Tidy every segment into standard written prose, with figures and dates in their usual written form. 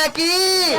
की,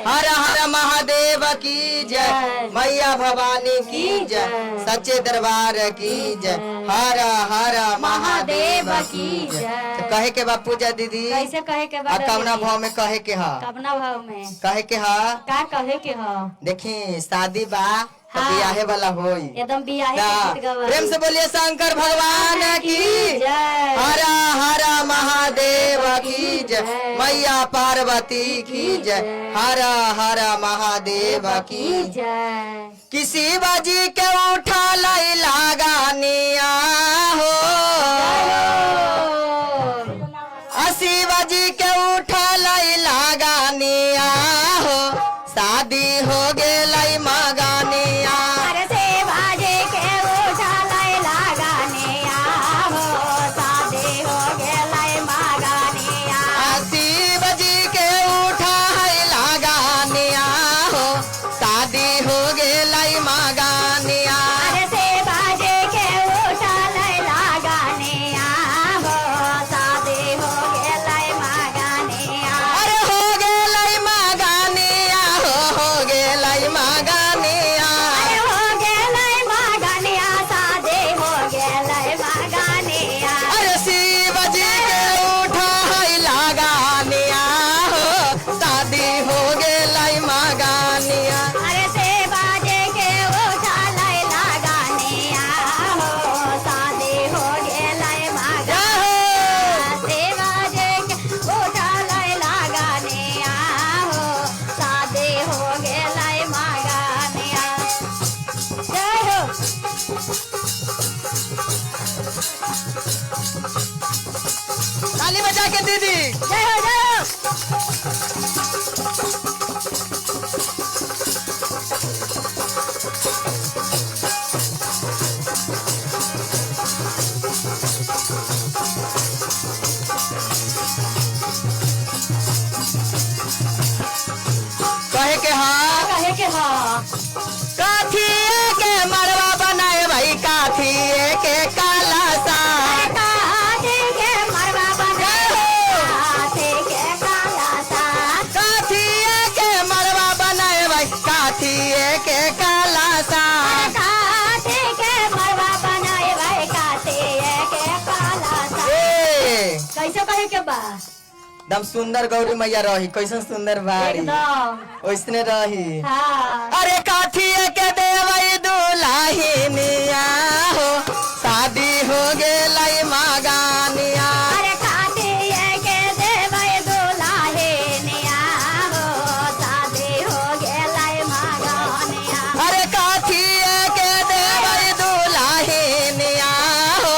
हर हर महादेव की जय, मैया भवानी की जय, सच्चे दरबार की जय, हर हर महादेव की जय। तो कहे के बा पूजा दीदी, कैसे कहे के बा? कवना भाव में कहे के हा? कवना भाव में कहे के हा? का कहे के हा? देखी शादी बा हाँ। बियाहे वाला होई, एकदम बियाहे के गीत गवाई। प्रेम से बोलिए शंकर भगवान की जय, हर हर महादेव की जय, मैया पार्वती की जय, हर हर महादेव की जय। किसी बाजी के उठा लाई लगानिया हो, असी बाजी के उठा लाई लगानिया हो, शादी हो गेलाई मगानिया। अरे से बाजे के उठा लाई लगानिया हो, शादी हो गेलाई मगानिया। असी बाजी के उठा है लगानिया हो, शादी हो गेलाई मगानिया। अरे से बाजे के उठा लाई लगानिया हो, शादी हो गेलाई मगानिया। अरे हो गेलाई मगानिया हो गेलाई मगानिया। अरे हो गेलाई मगानिया, शादी हो गेलाई मगानिया। अरे शिव जी के उठा है लगानिया हो, शादी हो गेलाई मगानिया। अरे से बाजे के उठा लाई लगानिया हो, शादी हो गेलाई मगानिया। से बाजे के उठा लाई लगानिया हो, शादी हो गेलाई मगानिया। जय हो। ताली बजा के दीदी। जय हो, जय हो। कहे के हा? कहे के हा? काठिए के मरवा बनाए भाई, काठिए के काला सा। काठे के मरवा बनाए, काठे के काला सा। काठिए के मरवा बनाए भाई, काठिए के काला सा। काठे के मरवा बनाए भाई, काठे के काला सा। ए, कैसे कहे के बा? एकदम सुंदर गौरी मैया रही, कैसन सुंदर बारी एकदम। वैसने रही। हाँ। अरे काठिए के देवई दुलाहिनिया हो, शादी हो गेलाई मगानिया। अरे काठे के देवई दुलाहिनिया हो, शादी हो गेलाई मगानिया। अरे काठिए के देवई दुलाहिनिया हो,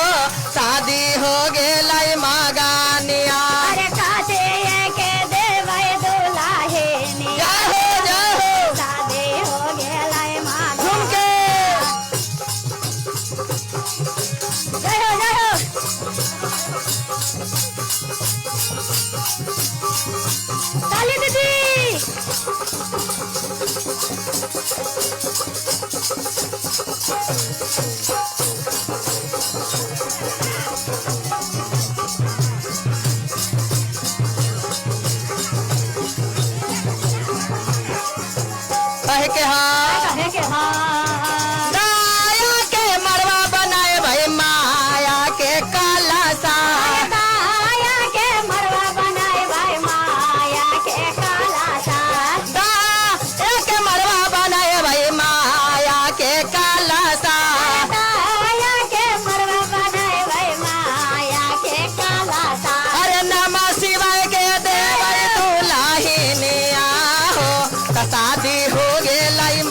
शादी हो गेलाई मगानिया। अरे काठे के देवई दुलाहिनिया जय हो, जय हो। शादी हो गेलाई झुम मगानिया। के जय हो, जय हो। ताली दीदी। कहे के हा? कहे के हाँ। माया के मरवा बनाए भाई, माया के काला सा। माया के मरवा बनाए भाई, माया के काला सा। के मरवा बनाए भाई, माया के काला सा। माया के मरवा बनाए भाई, माया के काला सा। अरे नमः शिवाय के देवई दुलाहिनिया हो, शादी हो गेलाई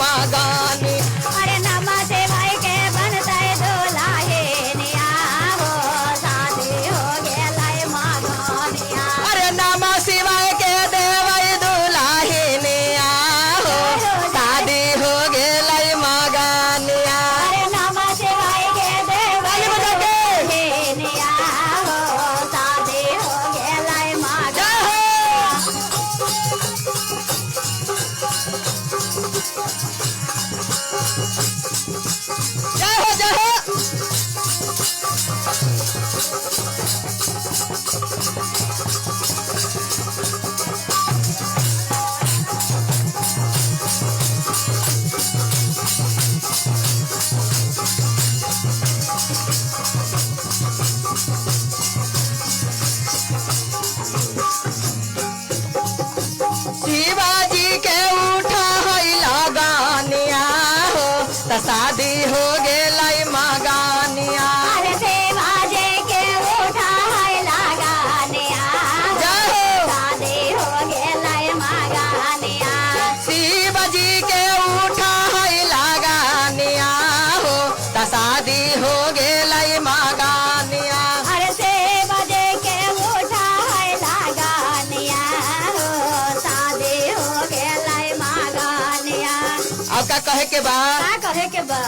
का कहे के बा का कहे के बा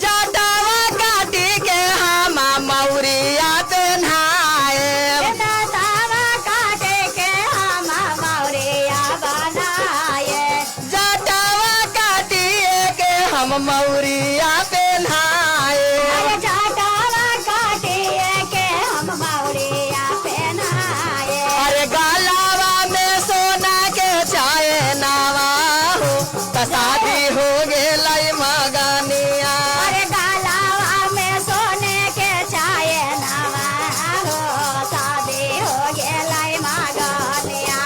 जटावा काटी के हम मौरिया पहनाए दातावा काटे के हम मौरिया बनाए जटावा काटी के हम मौरिया पहनाए अरे जाटावा काटे के हम मौरिया पहनाए अरे गालावा में सोना के चाय नावा हो त शादी हो गेलै मगनिया अरे गालावा में सोने के चाय नवा हो शादी हो गेलै मगनिया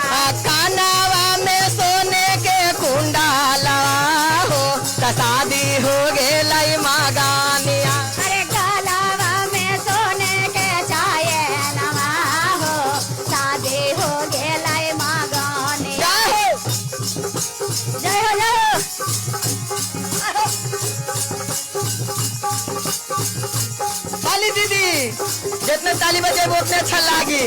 कानावा में सोने के कुंडला हो त शादी हो गेलै मगनिया अरे गालावा में सोने के चाय नवा हो शादी हो गेलै मगनिया जय हो जय हो ताली दीदी जितने ताली बजेबो उतने अच्छा लागी